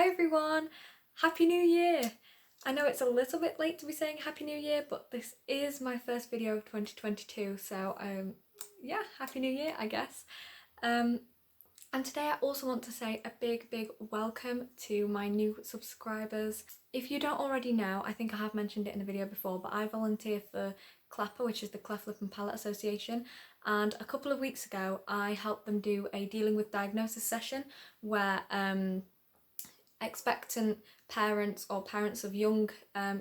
Hi everyone! Happy New Year! I know it's a little bit late to be saying Happy New Year, but this is my first video of 2022, so yeah, Happy New Year, I guess. And today I also want to say a big welcome to my new subscribers. If you don't already know, I think I have mentioned it in a video before, but I volunteer for CLAPA, which is the Cleft, Lip and Palate Association, and a couple of weeks ago I helped them do a dealing with diagnosis session where expectant parents or parents of young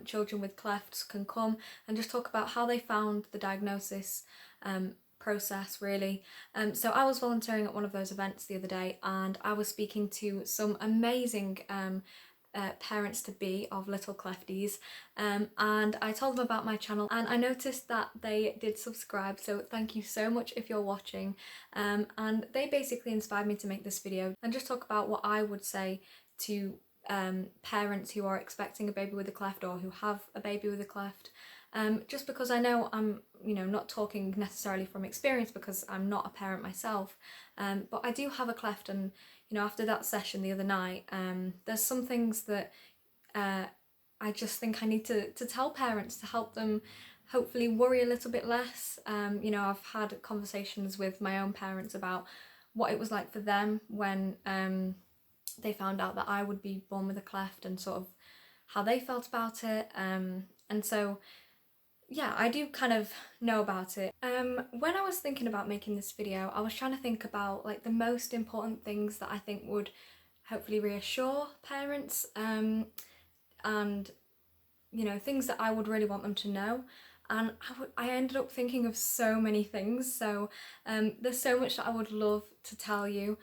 children with clefts can come and just talk about how they found the diagnosis process really. So I was volunteering at one of those events the other day and I was speaking to some amazing parents to be of little clefties, and I told them about my channel and I noticed that they did subscribe, so thank you so much if you're watching, and they basically inspired me to make this video and just talk about what I would say to parents who are expecting a baby with a cleft or who have a baby with a cleft. Just because I know I'm, not talking necessarily from experience because I'm not a parent myself, but I do have a cleft, and after that session the other night, there's some things that I just think I need to tell parents to help them hopefully worry a little bit less. I've had conversations with my own parents about what it was like for them when they found out that I would be born with a cleft and sort of how they felt about it, and so yeah, I do kind of know about it. When I was thinking about making this video, I was trying to think about like the most important things that I think would hopefully reassure parents, and things that I would really want them to know. And I ended up thinking of so many things, so there's so much that I would love to tell you.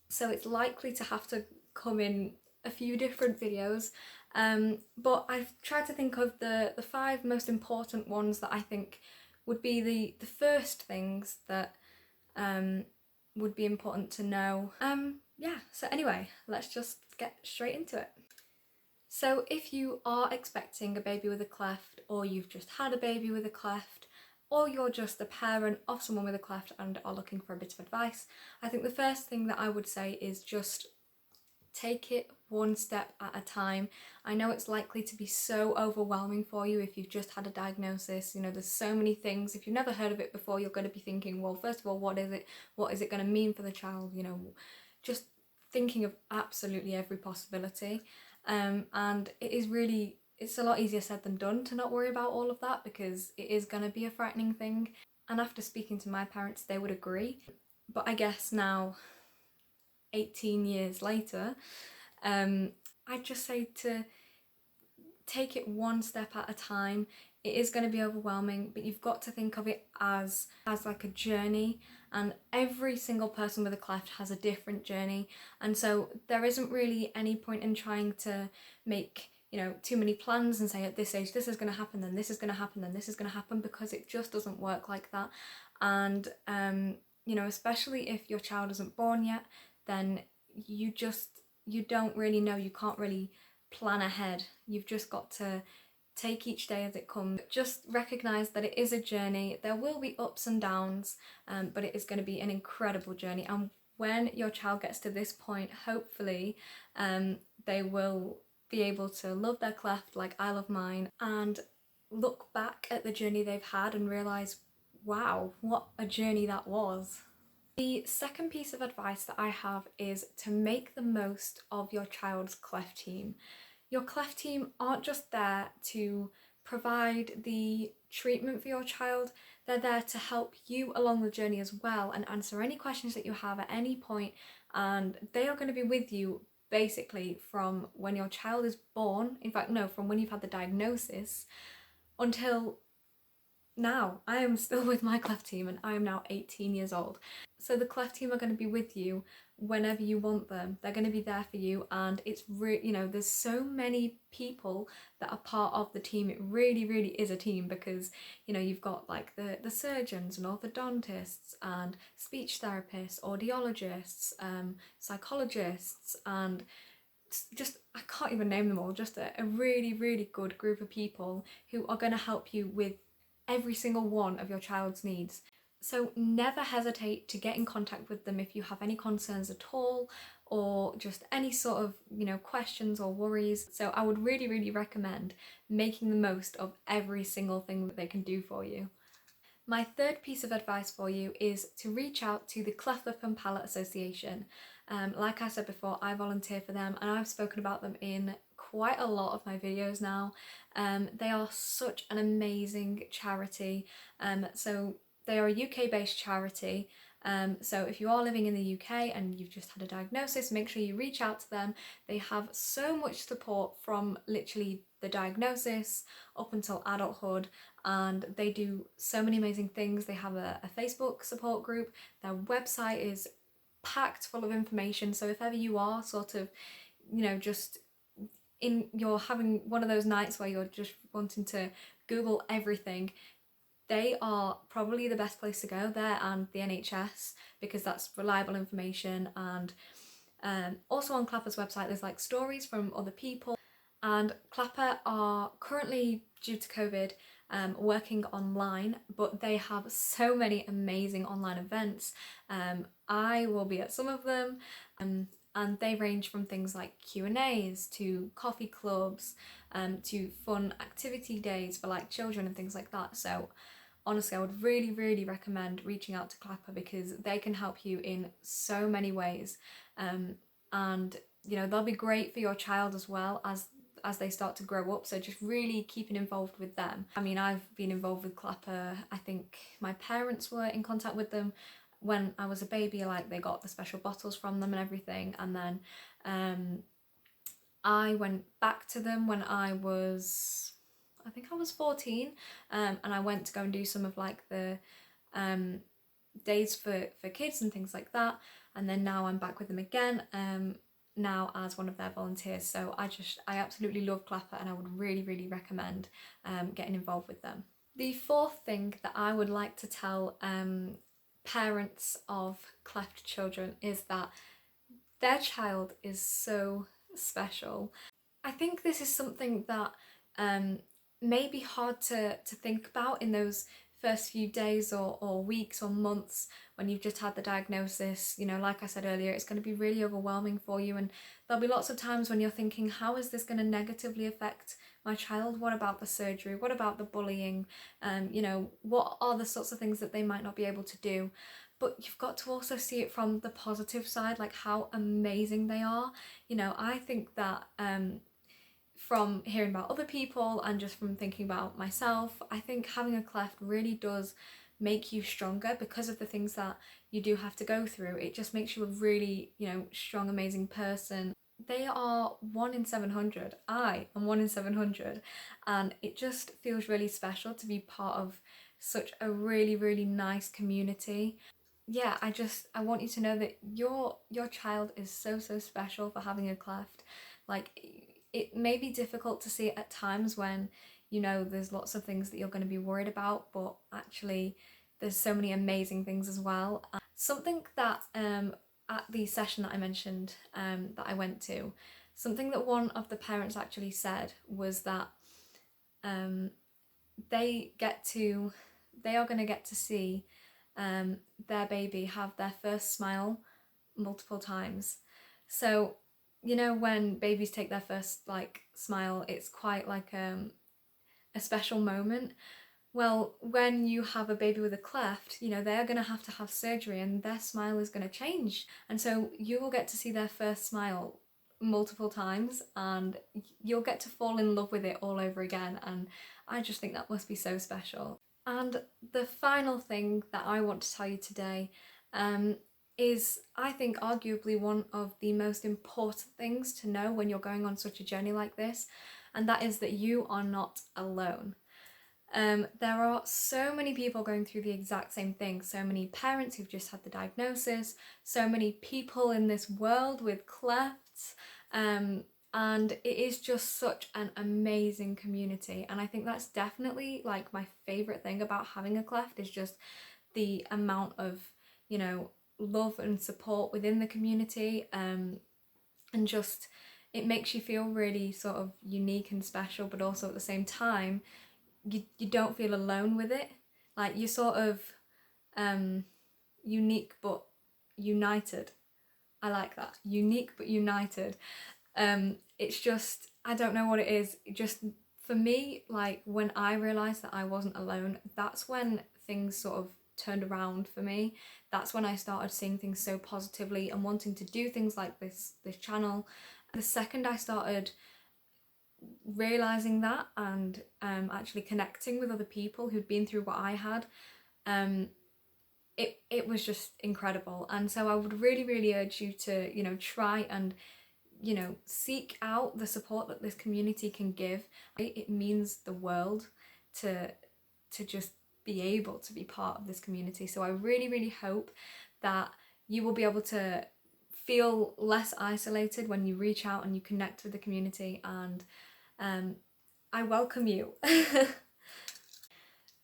So it's likely to have to come in a few different videos, but I've tried to think of the 5 most important ones that I think would be the first things that would be important to know. Yeah, so anyway, let's just get straight into it. So if you are expecting a baby with a cleft, or you've just had a baby with a cleft, or you're just the parent of someone with a cleft and are looking for a bit of advice, I think the first thing that I would say is just take it one step at a time. I know it's likely to be so overwhelming for you if you've just had a diagnosis. There's so many things. If you've never heard of it before, you're going to be thinking, well, first of all, what is it? What is it going to mean for the child? Just thinking of absolutely every possibility. And it's a lot easier said than done to not worry about all of that, because it is going to be a frightening thing. And after speaking to my parents, they would agree. But I guess now, 18 years later, I'd just say to take it one step at a time. It is going to be overwhelming, but you've got to think of it as like a journey, and every single person with a cleft has a different journey, and so there isn't really any point in trying to make too many plans and say at this age this is going to happen, then this is going to happen, then this is going to happen, because it just doesn't work like that. And especially if your child isn't born yet, then you don't really know, you can't really plan ahead. You've just got to take each day as it comes. Just recognise that it is a journey. There will be ups and downs, but it is going to be an incredible journey. And when your child gets to this point, hopefully they will be able to love their cleft like I love mine, and look back at the journey they've had and realise, wow, what a journey that was. The second piece of advice that I have is to make the most of your child's cleft team. Your cleft team aren't just there to provide the treatment for your child, they're there to help you along the journey as well and answer any questions that you have at any point, and they are going to be with you basically from when your child is born, in fact no, from when you've had the diagnosis until now. I am still with my cleft team and I am now 18 years old. So the cleft team are going to be with you whenever you want them. They're going to be there for you, and it's there's so many people that are part of the team. It really is a team, because you've got like the surgeons and orthodontists and speech therapists, audiologists, psychologists, and just, I can't even name them all, just a really good group of people who are going to help you with every single one of your child's needs. So never hesitate to get in contact with them if you have any concerns at all, or just any sort of, questions or worries. So I would really, really recommend making the most of every single thing that they can do for you. My third piece of advice for you is to reach out to the Cleft and Palate Association. Like I said before, I volunteer for them and I've spoken about them in quite a lot of my videos now. They are such an amazing charity. So they are a UK-based charity. So if you are living in the UK and you've just had a diagnosis, make sure you reach out to them. They have so much support from literally the diagnosis up until adulthood, and they do so many amazing things. They have a Facebook support group. Their website is packed full of information, so if ever you are sort of, just you're having one of those nights where you're just wanting to Google everything, they are probably the best place to go, there and the NHS, because that's reliable information. And also on CLAPA's website there's like stories from other people, and CLAPA are currently, due to COVID, working online, but they have so many amazing online events. I will be at some of them, and they range from things like Q&As to coffee clubs, to fun activity days for like children and things like that. So honestly, I would really, really recommend reaching out to CLAPA because they can help you in so many ways. And they'll be great for your child as well as they start to grow up, so just really keeping involved with them. I mean, I've been involved with CLAPA. I think my parents were in contact with them when I was a baby, like they got the special bottles from them and everything, and then I went back to them when I was 14, and I went to go and do some of like the days for kids and things like that, and then now I'm back with them again, now as one of their volunteers. So I absolutely love CLAPA, and I would really, really recommend getting involved with them. The fourth thing that I would like to tell parents of cleft children is that their child is so special. I think this is something that may be hard to think about in those first few days or weeks or months when you've just had the diagnosis. Like I said earlier, it's going to be really overwhelming for you, and there'll be lots of times when you're thinking, how is this going to negatively affect my child? What about the surgery? What about the bullying? What are the sorts of things that they might not be able to do? But you've got to also see it from the positive side, like how amazing they are. I think that from hearing about other people and just from thinking about myself, I think having a cleft really does make you stronger because of the things that you do have to go through. It just makes you a really, strong, amazing person. They are 1 in 700. I am 1 in 700, and it just feels really special to be part of such a really, really nice community. Yeah, I want you to know that your child is so, so special for having a cleft. Like, it may be difficult to see it at times when there's lots of things that you're going to be worried about, but actually there's so many amazing things as well. Something that at the session that I mentioned, that I went to, something that one of the parents actually said was that they are going to get to see their baby have their first smile multiple times. So when babies take their first smile, it's quite like a special moment. Well, when you have a baby with a cleft, they're going to have surgery and their smile is going to change, and so you will get to see their first smile multiple times and you'll get to fall in love with it all over again, and I just think that must be so special. And the final thing that I want to tell you today is, I think, arguably one of the most important things to know when you're going on such a journey like this, and that is that you are not alone. There are so many people going through the exact same thing, so many parents who've just had the diagnosis, so many people in this world with clefts, and it is just such an amazing community. And I think that's definitely like my favourite thing about having a cleft, is just the amount of, love and support within the community, and just it makes you feel really sort of unique and special, but also at the same time you don't feel alone with it. Like, you sort of unique but united. I like that. Unique but united. It's just, I don't know what it is. Just for me, like when I realised that I wasn't alone, that's when things sort of turned around for me. That's when I started seeing things so positively and wanting to do things like this channel. The second I started realising that and actually connecting with other people who'd been through what I had, it was just incredible. And so I would really urge you to, you know, try and, you know, seek out the support that this community can give. It means the world to just be able to be part of this community. So I really hope that you will be able to feel less isolated when you reach out and you connect with the community, and I welcome you.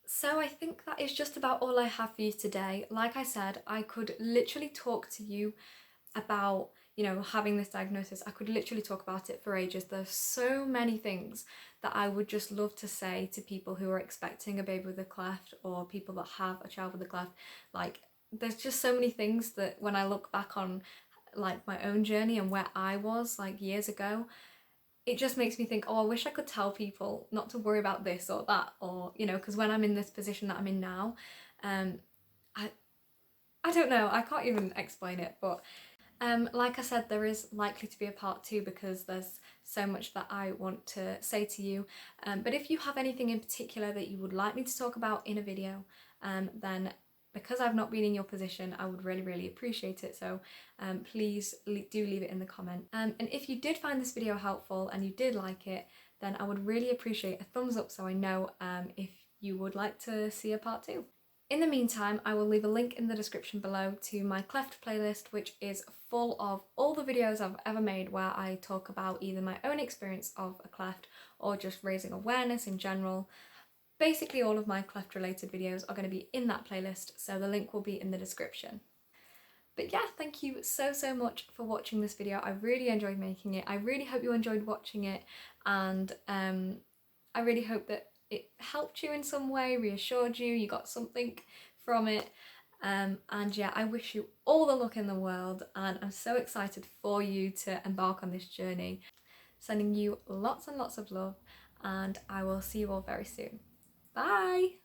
So I think that is just about all I have for you today. Like I said, I could literally talk to you about, you know, having this diagnosis. I could literally talk about it for ages. There's so many things that I would just love to say to people who are expecting a baby with a cleft, or people that have a child with a cleft. Like, there's just so many things that when I look back on like my own journey and where I was like years ago, it just makes me think, oh, I wish I could tell people not to worry about this or that, or, you know, because when I'm in this position that I'm in now, I don't know, I can't even explain it, but like I said, there is likely to be a part 2 because there's so much that I want to say to you. But if you have anything in particular that you would like me to talk about in a video, then because I've not been in your position, I would really appreciate it. So please do leave it in the comment. And if you did find this video helpful and you did like it, then I would really appreciate a thumbs up so I know if you would like to see a part 2. In the meantime, I will leave a link in the description below to my Cleft playlist, which is full of all the videos I've ever made where I talk about either my own experience of a cleft or just raising awareness in general. Basically all of my cleft related videos are going to be in that playlist, so the link will be in the description. But yeah, thank you so much for watching this video. I really enjoyed making it. I really hope you enjoyed watching it, and I really hope that it helped you in some way, reassured you, you got something from it. And yeah, I wish you all the luck in the world, and I'm so excited for you to embark on this journey. Sending you lots and lots of love, and I will see you all very soon. Bye!